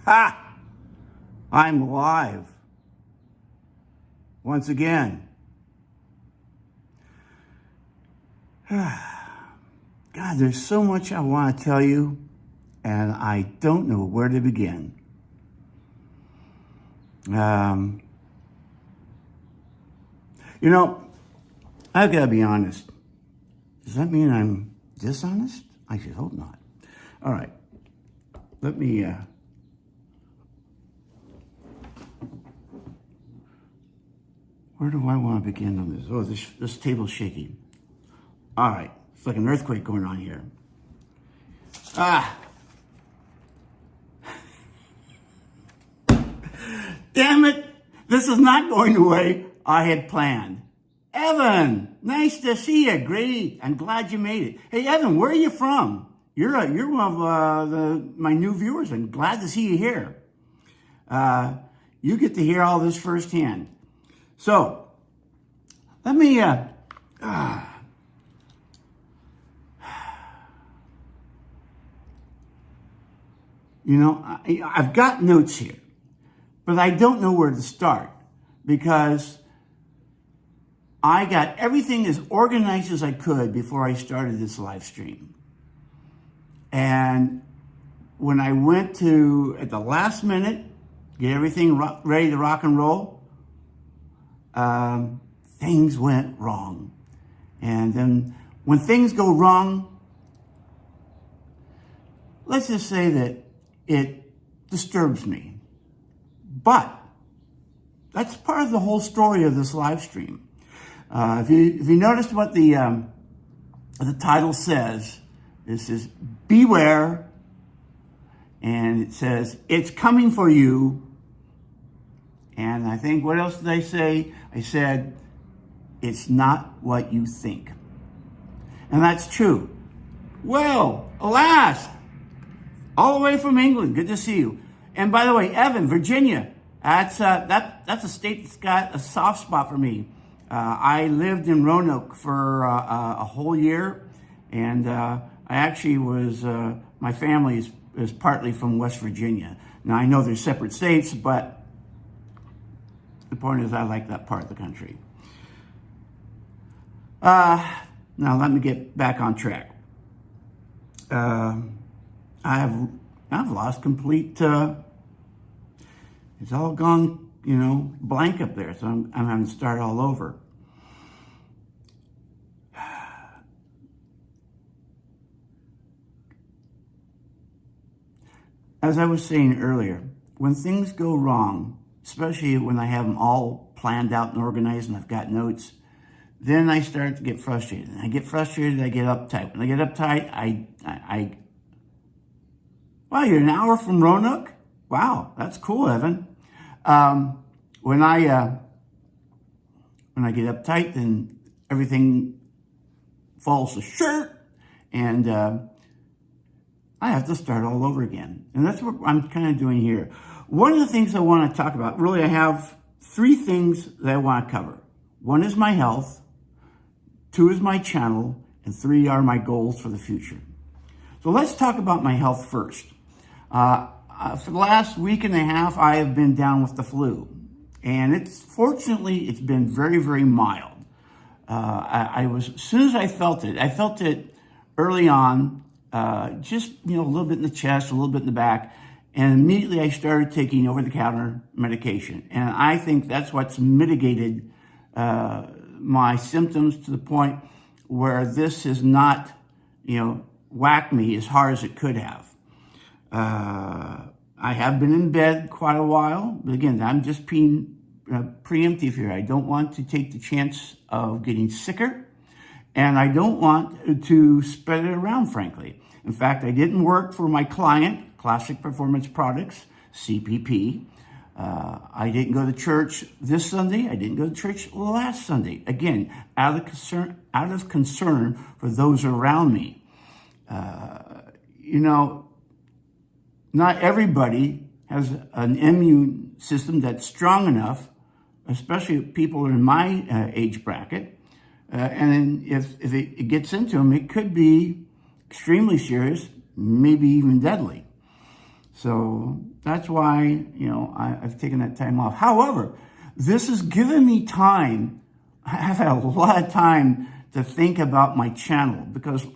Ha! I'm alive. Once again. God, there's so much I want to tell you, and I don't know where to begin. You know, I've got to be honest. Does that mean I'm dishonest? I should hope not. All right. Let me, where do I want to begin on this? Oh, this table's shaking. All right. It's like an earthquake going on here. Damn it. This is not going the way I had planned. Evan, nice to see you. Great. I'm glad you made it. Hey, Evan, where are you from? You're one of my new viewers. I'm glad to see you here. You get to hear all this firsthand. So, let me, you know, I've got notes here, but I don't know where to start because I got everything as organized as I could before I started this live stream. And when I went to, at the last minute, get everything ready to rock and roll, things went wrong. And then when things go wrong, let's just say that it disturbs me. But that's part of the whole story of this live stream. If you noticed what the title says, it says, beware, and it says, it's coming for you. And I think, what else did I say? I said, it's not what you think. And that's true. Well, alas, all the way from England, good to see you. And by the way, Evan, Virginia, that's a state that's got a soft spot for me. I lived in Roanoke for a whole year, and I actually was, my family is partly from West Virginia. Now, I know they're separate states, but the point is I like that part of the country. Now, let me get back on track. I've lost complete, it's all gone, you know, blank up there. So I'm having to start all over. As I was saying earlier, when things go wrong, especially when I have them all planned out and organized and I've got notes, then I start to get frustrated. And I get frustrated, I get uptight. When I get uptight, wow, you're an hour from Roanoke? Wow, that's cool, Evan. When I get uptight, then everything falls to shirt, and I have to start all over again. And that's what I'm kind of doing here. One of the things I want to talk about, really, I have 3 things that I want to cover. 1 is my health, 2 is my channel, and 3 are my goals for the future. So let's talk about my health first. For the last week and a half, I have been down with the flu. And fortunately, it's been very, very mild. As soon as I felt it early on, just, you know, a little bit in the chest, a little bit in the back. And immediately I started taking over-the-counter medication. And I think that's what's mitigated my symptoms to the point where this has not, you know, whacked me as hard as it could have. I have been in bed quite a while, but again, I'm just being preemptive here. I don't want to take the chance of getting sicker, and I don't want to spread it around, frankly. In fact, I didn't work for my client, Classic Performance Products, CPP. I didn't go to church this Sunday. I didn't go to church last Sunday. Again, out of concern for those around me. You know, not everybody has an immune system that's strong enough, especially people in my age bracket. And then if it gets into them, it could be extremely serious, maybe even deadly. So that's why, you know, I've taken that time off. However, this has given me time. I've had a lot of time to think about my channel, because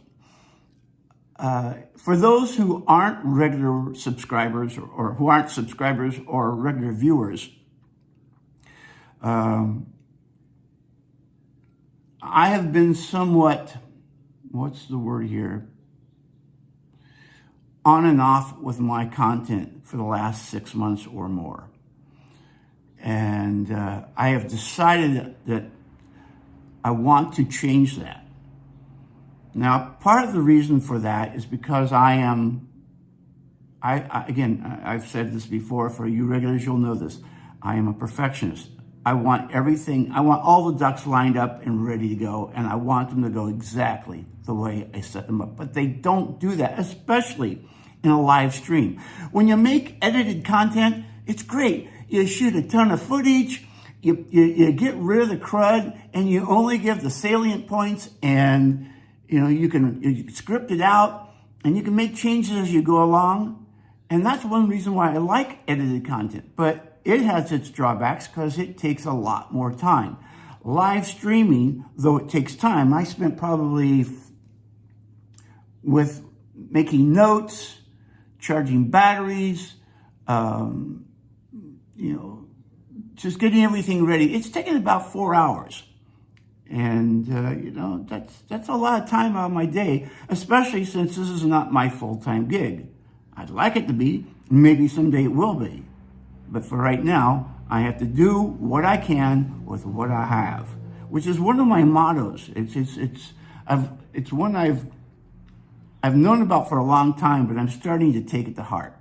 for those who aren't regular subscribers, or who aren't subscribers or regular viewers, I have been somewhat, what's the word here, on and off with my content for the last 6 months or more. And I have decided that I want to change that. Now, part of the reason for that is because again, I've said this before, for you regulars, you'll know this. I am a perfectionist. I want everything, I want all the ducks lined up and ready to go, and I want them to go exactly the way I set them up. But they don't do that, especially in a live stream. When you make edited content, it's great. You shoot a ton of footage, you get rid of the crud, and you only give the salient points, and you know, you can script it out, and you can make changes as you go along. And that's one reason why I like edited content. But it has its drawbacks, because it takes a lot more time. Live streaming, though it takes time, I spent probably with making notes, charging batteries, you know, just getting everything ready. It's taken about 4 hours. And, you know, that's a lot of time out of my day, especially since this is not my full-time gig. I'd like it to be. Maybe someday it will be. But for right now, I have to do what I can with what I have, which is one of my mottos. It's one I've known about for a long time, but I'm starting to take it to heart.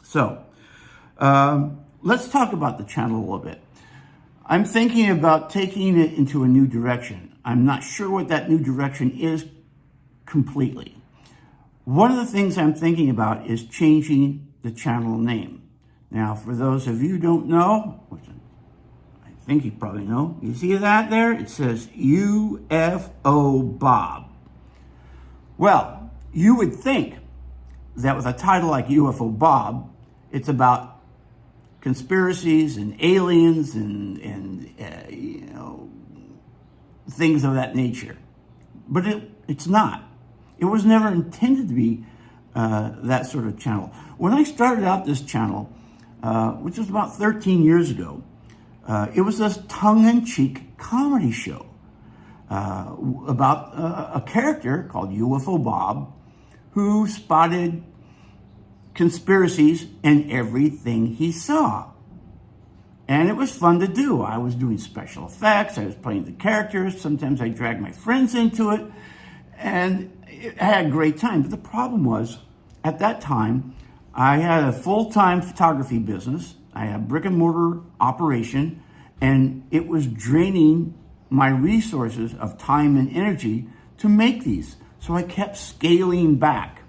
So, let's talk about the channel a little bit. I'm thinking about taking it into a new direction. I'm not sure what that new direction is completely. One of the things I'm thinking about is changing the channel name. Now, for those of you who don't know, which I think you probably know, you see that there? It says UFO Bob. Well, you would think that with a title like UFO Bob, it's about conspiracies and aliens and you know, things of that nature. But it's not. It was never intended to be that sort of channel. When I started out this channel, which was about 13 years ago, it was a tongue-in-cheek comedy show about a character called UFO Bob, who spotted conspiracies in everything he saw. And it was fun to do. I was doing special effects, I was playing the characters, sometimes I dragged my friends into it, and I had a great time. But the problem was, at that time, I had a full-time photography business, I had a brick and mortar operation, and it was draining my resources of time and energy to make these. So I kept scaling back.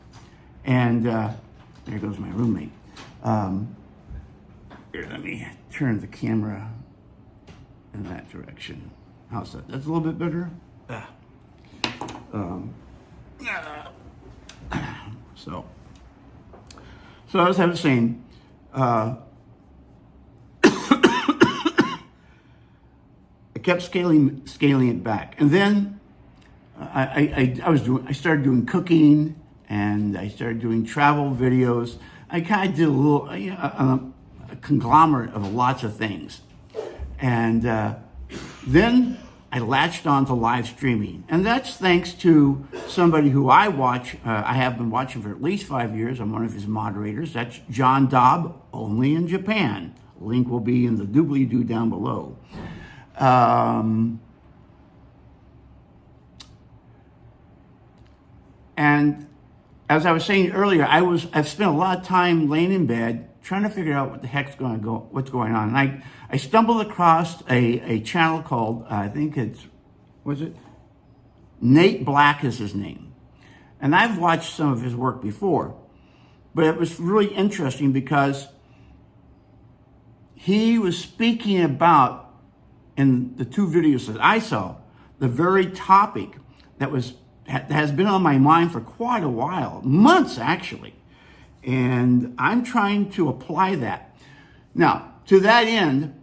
And there goes my roommate. Here, let me turn the camera in that direction. How's that? That's a little bit better. So as I was saying, I kept scaling it back, and then I started doing cooking, and I started doing travel videos. I kind of did a little, a conglomerate of lots of things. And then I latched on to live streaming. And that's thanks to somebody who I watch, I have been watching for at least 5 years. I'm one of his moderators. That's John Dobb, only in Japan. Link will be in the doobly-doo down below. And as I was saying earlier, I've spent a lot of time laying in bed trying to figure out what the heck's what's going on. And I stumbled across a channel called, I think Nate Black is his name. And I've watched some of his work before, but it was really interesting because he was speaking about, in the 2 videos that I saw, the very topic that has been on my mind for quite a while, months actually. And I'm trying to apply that. Now, to that end,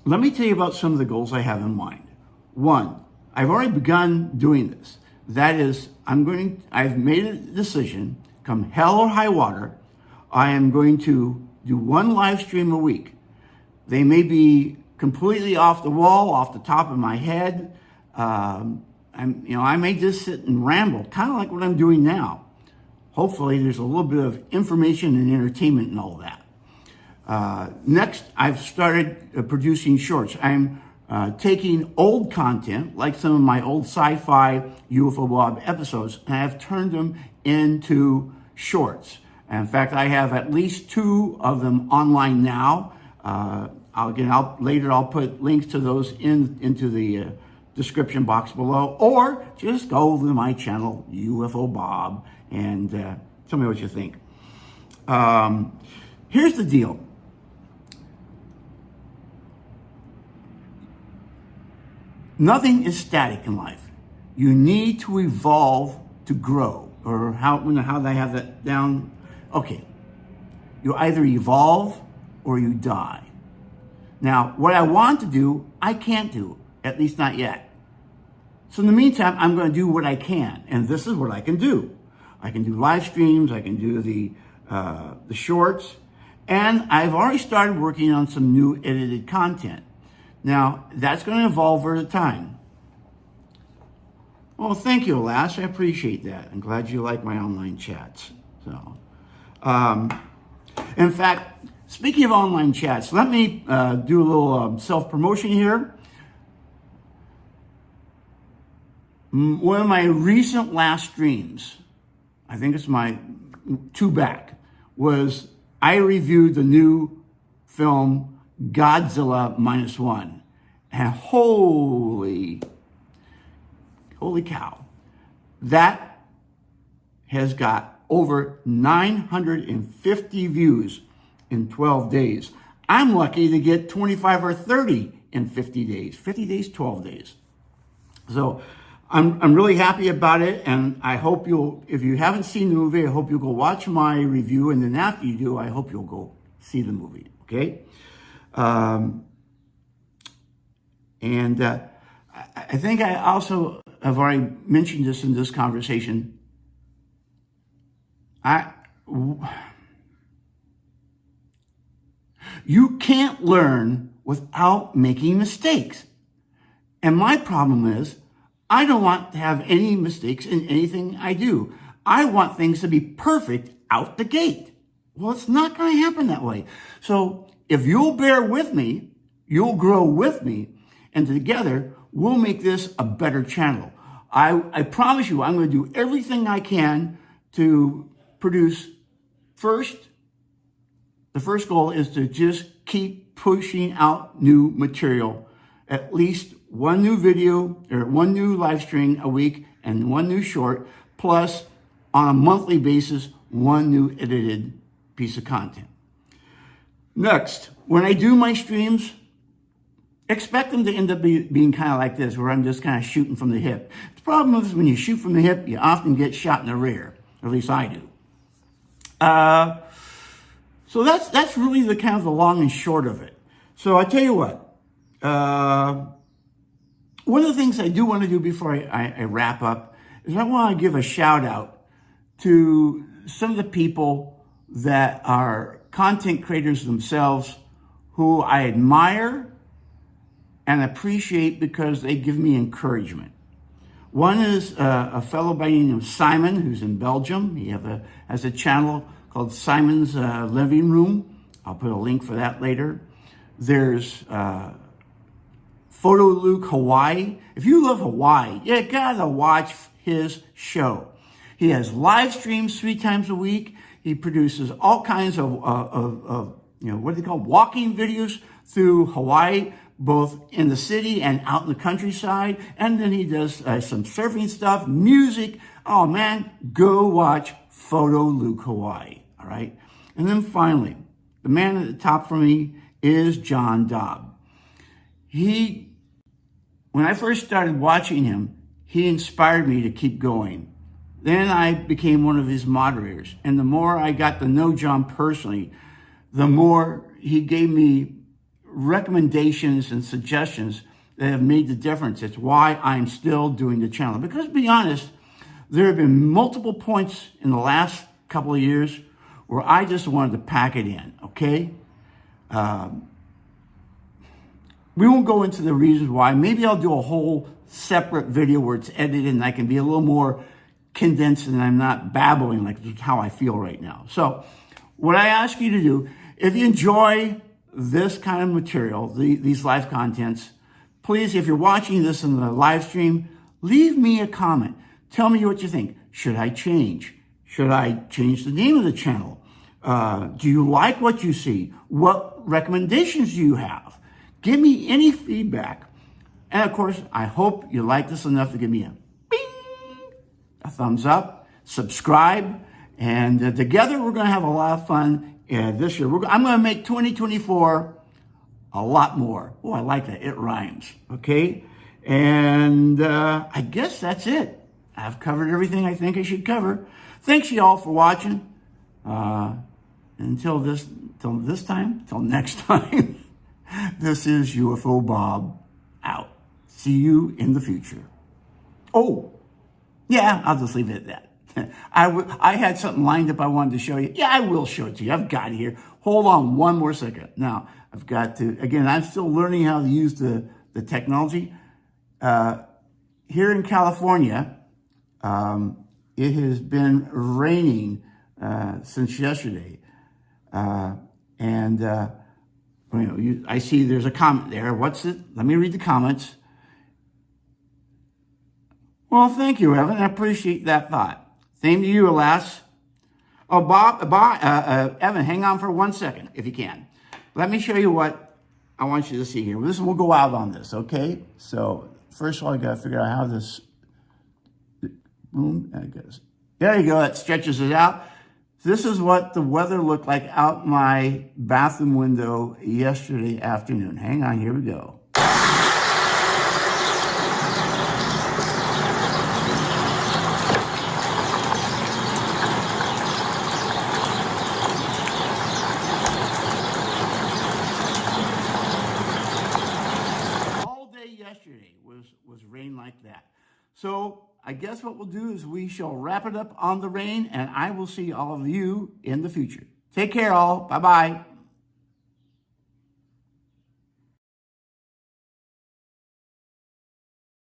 let me tell you about some of the goals I have in mind. One, I've already begun doing this. That is, I've made a decision, come hell or high water, I am going to do one live stream a week. They may be completely off the wall, off the top of my head. I may just sit and ramble, kind of like what I'm doing now. Hopefully there's a little bit of information and entertainment and all that. Next, I've started producing shorts. I'm taking old content, like some of my old sci-fi UFO Bob episodes, and I've turned them into shorts. And in fact, I have at least 2 of them online now. Later I'll put links to those into the description box below, or just go to my channel, UFO Bob, and tell me what you think. Here's the deal. Nothing is static in life. You need to evolve to grow, or how do I have that down? Okay, you either evolve or you die. Now, what I want to do, I can't do, at least not yet. So in the meantime, I'm going to do what I can, and this is what I can do. I can do live streams, I can do the shorts, and I've already started working on some new edited content. Now, that's going to evolve over time. Well, thank you, Alas. I appreciate that. I'm glad you like my online chats. So, in fact, speaking of online chats, let me do a little self-promotion here. One of my recent last streams, I think it's my 2 back, was I reviewed the new film Godzilla -1. And holy cow, that has got over 950 views in 12 days. I'm lucky to get 25 or 30 in 50 days. 50 days, 12 days. So I'm really happy about it, and I hope if you haven't seen the movie, I hope you'll go watch my review, and then after you do, I hope you'll go see the movie, okay? I think I also have already mentioned this in this conversation. You can't learn without making mistakes. And my problem is, I don't want to have any mistakes in anything I do. I want things to be perfect out the gate. Well, it's not going to happen that way. So if you'll bear with me, you'll grow with me, and together we'll make this a better channel. I promise you, I'm going to do everything I can to produce first. The first goal is to just keep pushing out new material, at least one new video or one new live stream a week and one new short, plus on a monthly basis, one new edited piece of content. Next, when I do my streams, expect them to end up being kind of like this, where I'm just kind of shooting from the hip. The problem is when you shoot from the hip, you often get shot in the rear, or at least I do. So that's really the kind of the long and short of it. So I tell you what, one of the things I do want to do before I wrap up is I want to give a shout out to some of the people that are content creators themselves who I admire and appreciate because they give me encouragement. One is a fellow by the name of Simon, who's in Belgium. He has a channel called Simon's Living Room. I'll put a link for that later. There's PhotoLukeHawaii. If you love Hawaii, you gotta watch his show. He has live streams 3 times a week. He produces all kinds of what they call walking videos through Hawaii, both in the city and out in the countryside. And then he does some surfing stuff, music. Oh man, go watch PhotoLukeHawaii, all right? And then finally, the man at the top for me is John Dobb. When I first started watching him, he inspired me to keep going. Then I became one of his moderators. And the more I got to know John personally, the more he gave me recommendations and suggestions that have made the difference. It's why I'm still doing the channel. Because to be honest, there have been multiple points in the last couple of years where I just wanted to pack it in, okay? We won't go into the reasons why. Maybe I'll do a whole separate video where it's edited and I can be a little more condensed and I'm not babbling like how I feel right now. So what I ask you to do, if you enjoy this kind of material, these live contents, please, if you're watching this in the live stream, leave me a comment. Tell me what you think. Should I change? Should I change the name of the channel? Do you like what you see? What recommendations do you have? Give me any feedback. And of course, I hope you like this enough to give me a bing, a thumbs up, subscribe, and together we're going to have a lot of fun this year. I'm going to make 2024 a lot more. Oh, I like that. It rhymes. Okay? And I guess that's it. I've covered everything I think I should cover. Thanks you all for watching. Until next time, this is UFO Bob out. See you in the future. Oh, yeah, I'll just leave it at that. I had something lined up I wanted to show you. Yeah, I will show it to you. I've got it here. Hold on one more second. Now, I've got to, again, I'm still learning how to use the technology. Here in California, it has been raining since yesterday. I see there's a comment there. What's it? Let me read the comments. Well, thank you, Evan. I appreciate that thought. Same to you, alas. Oh, Evan, hang on for 1 second, if you can. Let me show you what I want you to see here. This will go out on this, okay? So, first of all, I got to figure out how this... Boom, there it goes. There you go, that stretches it out. This is what the weather looked like out my bathroom window yesterday afternoon. Hang on, here we go. All day yesterday was rain like that. So I guess what we'll do is we shall wrap it up on the rain, and I will see all of you in the future. Take care, all. Bye-bye.